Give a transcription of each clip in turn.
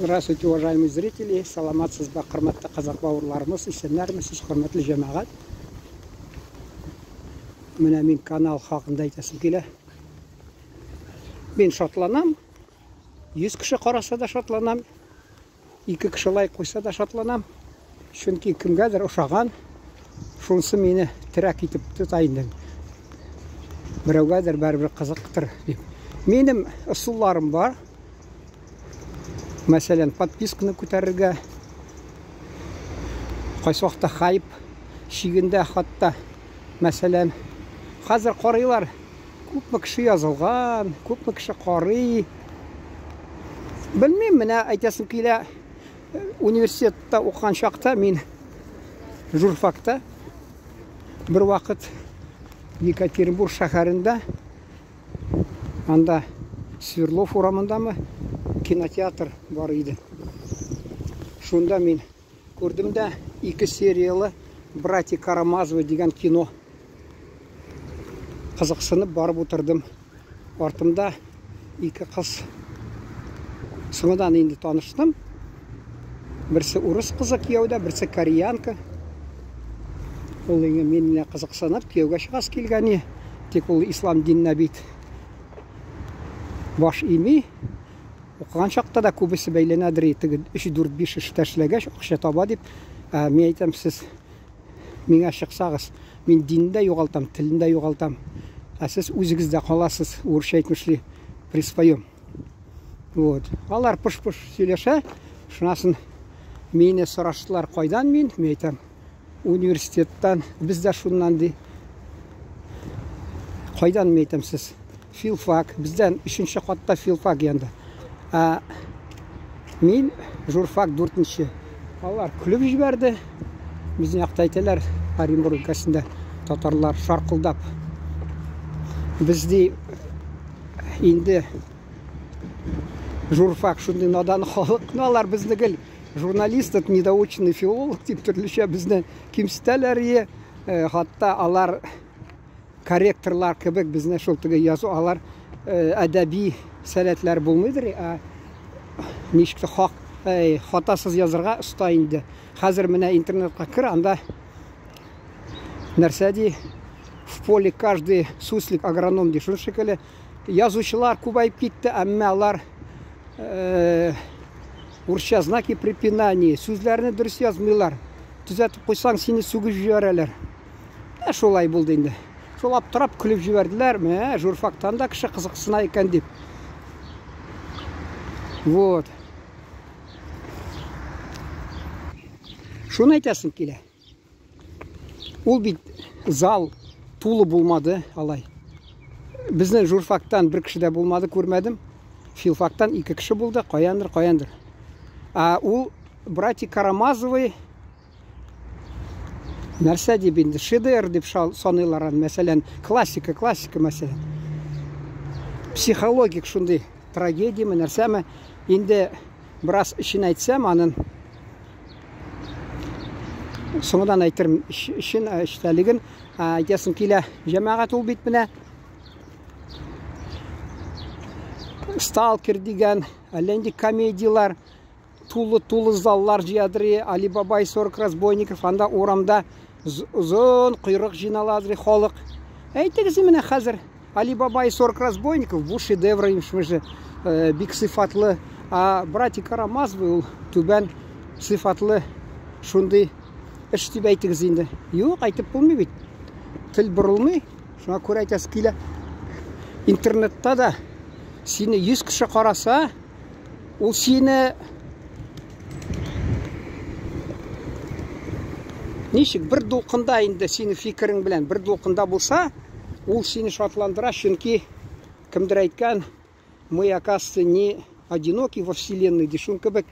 Здравствуйте, уважаемые зрители. Саламатсыз ба, құрметті қазақ бауырларымыз, исәнләрмесіз, құрметті жамағат. Міне мен канал хақында айтасым келе. Мен шотланам. 100 кіші қараса да шотланам. 2 кіші лайк қойса да шотланам. Чөнки кімгәдер ошаған, шунысы мені тірәк етіп тұтайын. Біреугәдер бәрібір қызықтыр деп. Менің ұсуларым бар. Мәселен, подписканы көтәрергә, қайсы вакытта хайп, шигендә хатта, мәселен, хәзер карыйлар, күпме кеше язылган, күпме кеше карый. Белмим, менә әйтәсем килә, университетта укыган чакта мин журфакта бер вакыт Екатеринбург шәһәрендә, анда Сверлов урамындамы кинотеатр бар иде. Шунда мин күрдем дә 2 сериялы Братья Карамазовы дигән кино. Кызыксынып барып утырдым. Артымда 2 кыз. Соңдан инде таныштым. Берсе урыс кызы кияүдә, берсе кореянка. Ул инде мине кызыксынып кияүгә чыгас килгән. Тик ул ислам диненә бит баш ими. Укыган чакта да күбесе бәйләнәдер, 3-4-5 эш эшләгәч акча таба дип. Мен әйтәм, сез миңа чыксагыз, мин диндә югалтам, телендә югалтам. Сез үзегездә каласыз, урысча әйтмешли, при своем. Вот. Алар пыш-пыш сөйләшә, шунасын мине сораштылар, кайдан мин? Мен әйтәм, университеттан, бездә шуннан ди. Кайдан мен әйтәм, сез? Филфак, бездән 3-нче катта филфак янда. Мин журфак 4-нче. Алар күлеп җибәрде. Безнең якта әйтәләр, Оренбург өлкәсендә татарлар шаркылдап. Бездә инде журфак шундый надан халык, алар безнең журналист, недоученный филолог дип төрлечә безне кимсетәләр, хатта алар корректорлар кебек безне шул теге язу, алар әдәби сәләтләр булмыйдыр, ничек хак, хатасыз язырга оста инде. Хәзер менә интернетка кер, анда нәрсә ди, в поле каждый суслик агроном ди, шул шикелле язучылар күбәйеп китте, әмма алар урысча знаки препинания, сүзләрне дөрес язмыйлар. Төзәтеп куйсаң, сине сүгеп җибәрәләр. Шулай булды инде. Шул аптырап күлеп җибәрделәр, менә журфактан да кеше кызыксына икән дип. Вот. Шуны әйтәсем килә. Ул бит зал тулы булмады, алай. Безнең журфактан бер кеше дә булмады, күрмәдем. Филфактан 2 кеше булды, каяндыр. Ул Братья Карамазовы нәрсә дип инде, шедевр дип саныйлар, мәсәлән, классика мәсәлән. Психологик шундый трагедияме, нәрсәме, инде бераз ишен әйтсәм, аның соңыдан әйтерм, ишен эштәлеген әйтәсем килә. Җәмәгать ул бит менә Сталкер дигән, әллә инде комедиялар, тулы заллар җыядыр, Али Бабай 40 разбойников, анда урамда озын койрык җыйналадыр халык. Әйтегез менә хәзер Али Бабай 40 разбойников бу шедевр имеш, бик сыйфатлы, Братья Карамазовы ул түбән сыйфатлы шундый эш дип әйтегез инде. Юк, әйтеп булмый бит. Тел борылмый. Шуңа күрә әйтәс килә. Интернетта да сине 100 кеше караса, ул сине ничек бер дулкында инде сине фикерең белән бер дулкында булса, ул сине шатландыра, чөнки кемдер әйткән, мы, оказывается, не одиноки во вселенной, дишун кебек,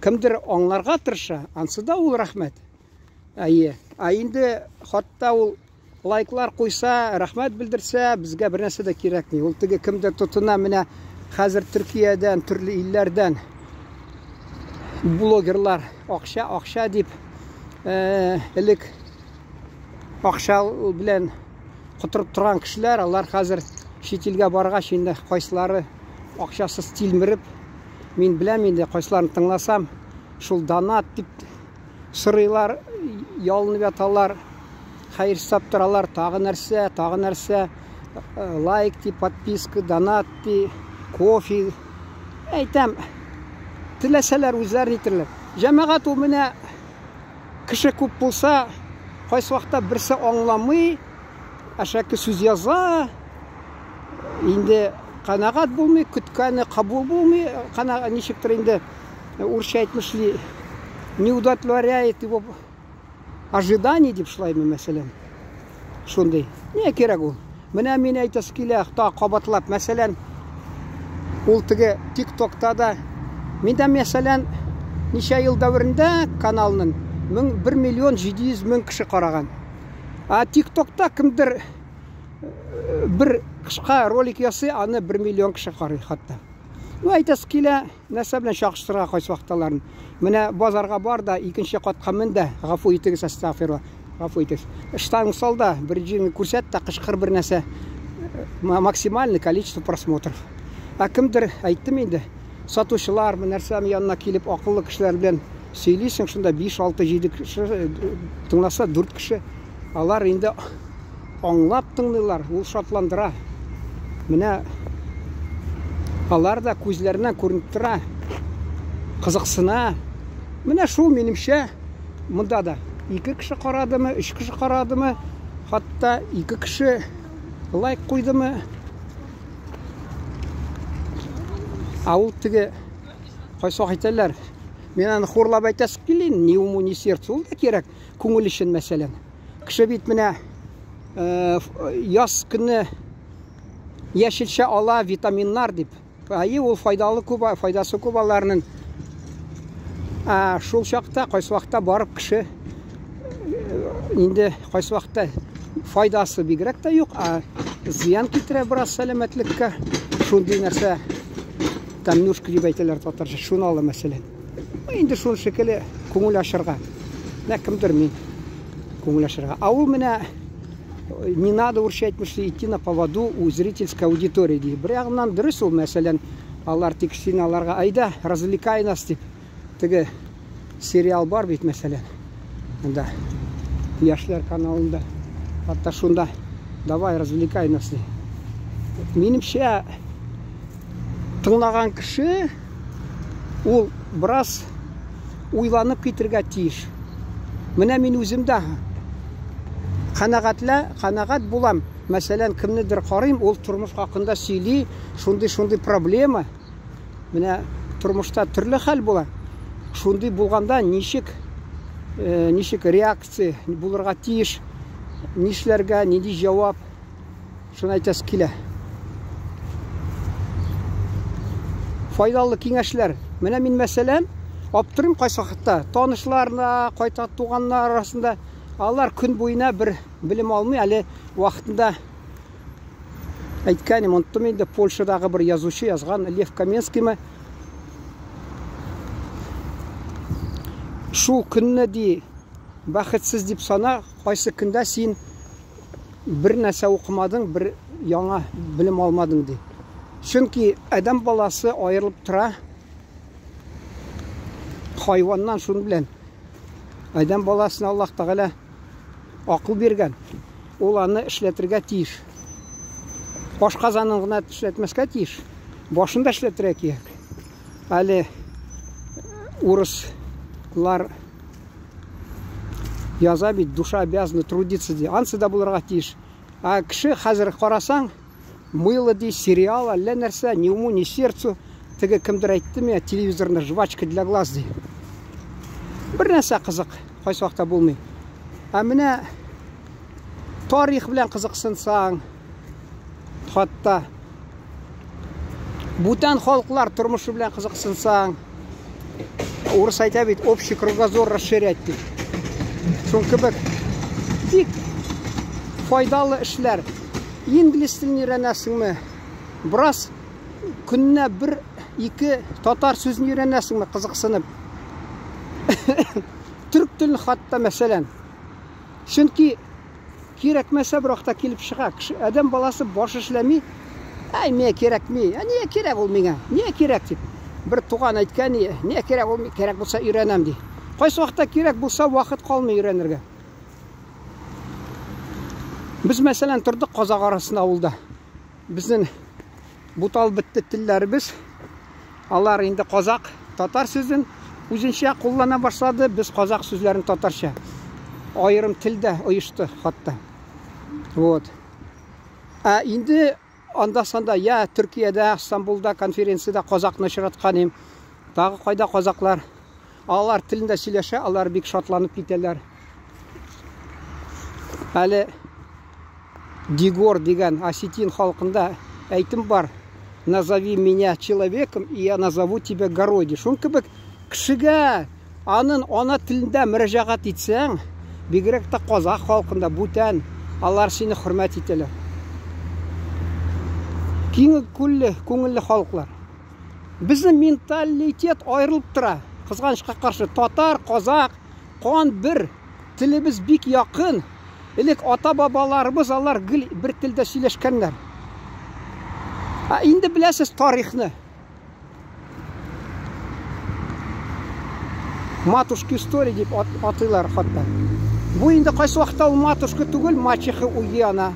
кемдер аңларга тырыша, ансы да ул рәхмәт. Инде хатта ул лайклар куйса, рәхмәт белдерсә, безгә бер нәрсә дә кирәкми. Ул теге кемдер тотына, менә хәзер Төркиядән, төрле илләрдән блогерлар акча дип, элек акча белән кутырып торган кешеләр, алар хәзер чит илгә баргач инде кайсылары акчасыз тилмереп, Мен білем инде кайсыларын тыңласам, шул донат дип сорыйлар, ялынып яталар, хайыр сап торалар, тагы нәрсә, лайк ди, подписка, донат ди, кофе. Әйтәм, теләсәләр үзләре итерләр. Җәмәгать ул менә кеше күп булса, кайсы вакытта берсе аңламый, әшәке сүз яза, инде канагат булмый, көткәне кабул булмый, ничектер инде урысча әйтмешли, не удовлетворяет его ожиданий дип шулаймы мәсәлән. Шундый. Не кирәк ул? Менә мин әйтәсе килә, кабатлап, мәсәлән, ул теге TikTok'та да, миндә мәсәлән, ничә ел дәврендә каналның 1 миллион 700 мең кеше караган. TikTok'та кемдер бер кышка ролик ясый, аны 1 миллион кеше карый хатта. Әйтәсе килә, нәрсә белән чагыштырырга кайсы вакытларын. Менә базарга бар да, икенче катка мен дә, гафу итегез, астагфирулла, гафу итегез. Штанг салда, бер җиңне күрсәт тә кышкыр бер нәрсә, максимальный количество просмотров. Кемдер әйттем инде, сатучылар бу нәрсәм янына килеп, акыллы кешеләр белән сөйлисең, шунда 5, 6, 7 кеше тыңласа, 4 кеше, алар инде аңлап тыңлыйлар, ул шатландыра. Менә алар да күзләреннән күренеп тора, кызыксына. Менә шул минемчә монда да 2 кеше карадымы, 3 кеше карадымы, хатта 2 кеше лайк куйдымы. Ул теге кайсы әйтәләр, мен аны хурлап әйтәсе килин, ни уму, ни сердце, ул да кирәк, күңел өчен мәсәлән. Кеше бит менә яз көне яшелчә ала, витаминнар дип. Ул файдалы күп, файдасы күп аларның. Шул чакта кайсы вакытта барып кеше инде кайсы вакытта файдасы бигрәк тә юк, зыян китерә бераз сәламәтлеккә. Шундый нәрсә тамнюшка дип әйтәләр татарча, шуны ала мәсәлән. Инде шул шикелле күңел ачырга. Кемдер мин күңел ачырга. Ул менә не надо уршайтмышли идти на поводу у зрительской аудитории. Бер ягыннан дөрес ул, мәсәлән, алар тик синаларга айда развлекай нас дип. Теге сериал бар бит мәсәлән. Анда яшьләр каналында. Хатта шунда давай развлекай нас ди. Минемчә тыңлаган кеше ул бераз уйланып китергә тиеш. Менә мин үзем дә канагат булам. Мәсәлән, кемнедер карыйм, ул тормыш хакында сөйли, шундый проблема. Менә тормышта төрле хәл була. Шундый булганда ничек реакция булырга тиеш, нишләргә, нинди җавап, шуны әйтәсе килә. Файдалы киңәшләр. Менә мин мәсәлән, аптырым кайсы вакытта танышларына, кайта туганнар арасында алар көн буена бер билем алмый, әле вакытында әйткәнем, онтым инде Польшадагы бер язучы язган, Лев Каменскийме. Шул көнне ди бәхетсез дип сана, кайсы көндә син бер нәрсә укымадың, бер яңа билем алмадың ди. Чөнки адам баласы аерылып тора хайваннан, шуның белән. Адам баласына Аллаһ Тәгалә акыл биргән. Ул аны эшләтергә тиеш. Ашказанын гына эшләтмәскә тиеш. Башында эшләтергә кирәк. Әле урыслар яза бит, душа обязана трудиться ди. Ансы да булырга тиеш. Кеше хәзер карасаң, мыло ди, сериал, әллә нәрсә, ни уму, ни сердцу. Теге кемдер әйтте миңа, телевизорны жвачка для глаз ди. Бер нәрсә кызык, кайсы вакытта булмый. Менә тарих белән кызыксынсаң, хатта бүтән халыклар тормышы белән кызыксынсаң, урыс әйтә бит, общий кругозор расширять ди. Шул кебек тик файдалы эшләр. Инглиз телен өйрәнәсеңме? Бераз көннә 1-2 татар сүзен өйрәнәсеңме кызыксынып? Türk телен хатта мәсәлән. Чөнки кирәкмәсә бер вакытта килеп чыга. Адам баласы баш эшләми, миңа кирәкми. Нигә кирәк ул миңа? Нигә кирәк дип. бір туған айтқан, не керек, ол керек болса үйренем дей. Қайсы уақытта керек болса уақыт қалмай үйренерге. Біз мәселен тұрдық Қазақ арасында ауылда. Біздің бұтал бітті тілдеріміз, алар енді Қазақ, татар сөзін өзінше қолдана башлады, біз Қазақ сөздерін татарша. Айырым тілді ұйышты хатта. Вот. Енді анда-санда, я Түркияда, Стамбулда, конференцияда Қазақны шыратқан ем. Дағы қайда Қазақлар, алар тілінде сөйлесе, алар бек шатланып кетелер. Әлі Дигор деген осетин халқында әйтім бар. Назови меня человеком, и я назову тебя горой. Шон кебек кішіге анын ана тілінде мөрәҗәгать етсең, бигрәк тә Қазақ халқында бүтән алар сені хөрмәт итәләр. Киң күңелле халыклар. Безнең менталитет айрылып тора. Кызганычка каршы татар, Қазақ, кан бер, телебез бик якын. Элек ата-бабаларыбыз алар бер телдә сөйләшкәннәр. Инде беләсез тарихны. Матушка история дип атыйлар хатта. Бу инде кайсы вакытта ул матушка түгел, мачеха уяна.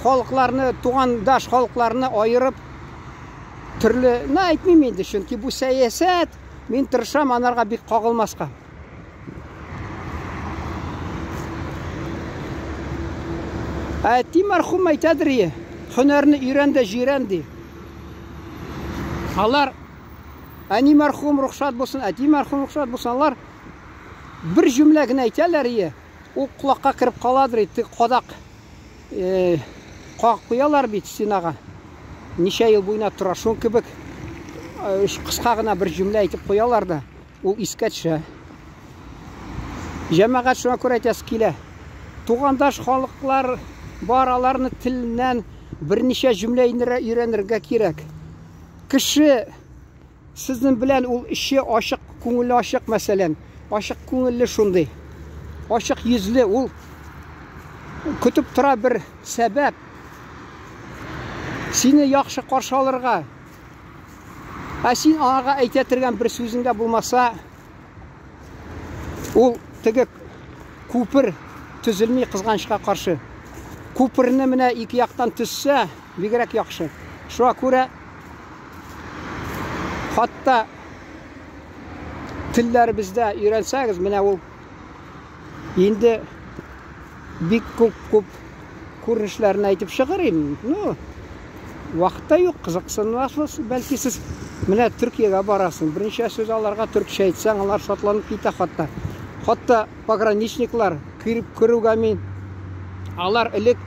Халыкларны, тугандаш халыкларны айырып төрле, не әйтмим инде, чөнки бу сәясәт, мин тырышам анарга бик кагылмаска. Әти мәрхүм әйтәдер, һөнәрне өйрән дә җирән ди. Алар әни мәрхүм рөхсәт булсын, әти мәрхүм рөхсәт булсын, алар бер җөмлә генә әйтәләр, ул кулакка кирип каладыр, кадак кагып куялар бит стенага. Ничә ел буена тора, шул кебек кыска гына бер җөмлә әйтеп куялар да, ул искә төшә. Җәмәгать шуңа күрә әйтәсе килә. Тугандаш халыклар бар, аларны теленнән берничә җөмлә өйрәнергә кирәк. Кеше сезнең белән ул ише ачык, күңеле ачык мәсәлән, ачык күңелле шундый. Ачык йөзле, ул көтеп тора бер сәбәп. Сине яхшы каршы алырга. Син аңа әйтә торган бер сүзеңдә булмаса, ул теге күпер төзелми кызганычка каршы. Күперне менә ике яктан төссә, бигрәк яхшы. Шуңа күрә хатта телләребездә өйрәнсәгез, менә ул инде бик күп күренешләрне әйтеп чыгарым. Вакытта юк, кызыксынмасыз, бәлки сез менә Төркиягә барасың, берничә сүз аларга төркчә әйтсәң, алар шатланып китә хатта. Хатта пограничниклар кирип керүгә мин алар элек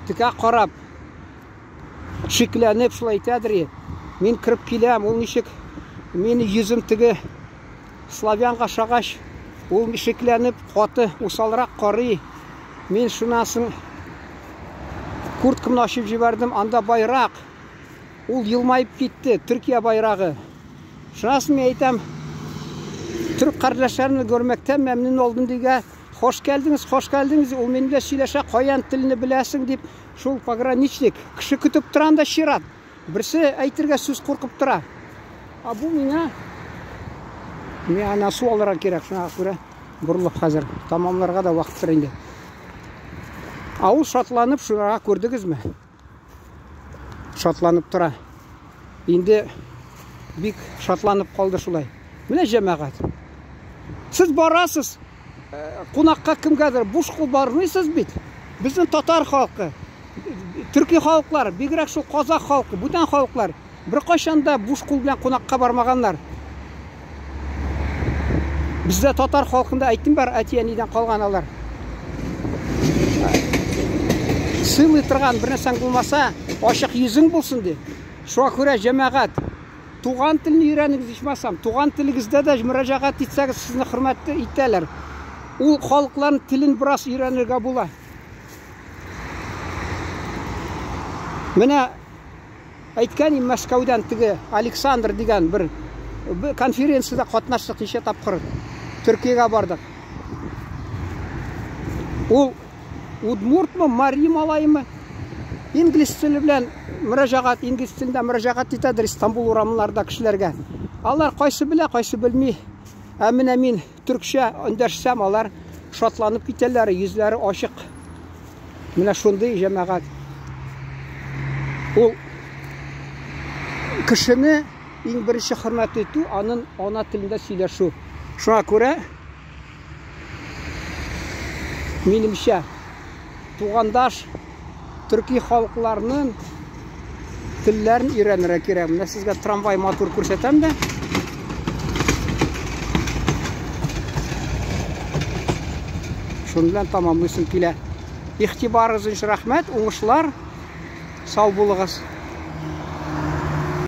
тикә карап шикләнеп шулай әйтәдер. Мин кирип киләм, ул ничек мине йөзем теге славянга шагач, ул шикләнеп каты усалрак карый. Мин шунасын курткамны ачып җибәрдем, анда байрак. Ул елмайып китте, Төркия байрагы. Шунасын мин әйтәм, түрк кардәшләрне күрмәктән мәмнүн булдым дигән. Хош келдіңіз, ул менде сөйләшә, каян телне беләсең дип, шул пограничник кеше көтеп торганда чират. Берсе әйтергә сүз куркып тора. Бу миңа су алырга кирәк, шуңа күрә борылып хәзер тамамларга да вакыт тора инде. Ул шатланып шуңа күрдегезме? Шатланып тора. Инде бик шатланып калды шулай. Менә җәмәгать. Сез барасыз, кунакка кемгәдер буш кул бармыйсыз бит. Безнең татар халкы, төрки халыклар, бигрәк шул Казак халкы, бүтән халыклар бер кайчанда буш кул белән кунакка бармаганнар. Бездә татар халкында әйтим бар, әти-әнидән калган алар. Сыйлый торган бер нәрсәң булмаса, ачык йөзең булсын ди. Шуңа күрә җәмәгать, туган телне өйрәнегез ичмасам, туган телегездә дә мөрәҗәгать итсәгез, сезне хөрмәт итәләр. Ул халыкларның телен бераз өйрәнергә була. Менә әйткән Мәскәүдән теге Александр дигән бер конференцияда катнаштык, ничә тапкыр Төркиягә бардык. Ул Удмуртмы, Мари малаймы, инглиз теле белән мөрәҗәгать, инглиз телендә мөрәҗәгать итәдер Стамбул урамларында кешеләргә. Алар кайсы белә, кайсы белми. Ә менә мин төркчә өндәшсәм, алар шатланып китәләр, йөзләре ачык. Менә шундый җәмәгать. Ул кешене иң беренче хөрмәт итү, аның ана телендә сөйләшү. Шуңа күрә минемчә тугандаш төрки халыкларның телләрен өйрәнергә кирәк. Менә сезгә трамвай матур күрсәтәм дә. Шуның белән тамамлыйсым килә. Игътибарыгыз өчен рәхмәт, уңышлар, сау булыгыз.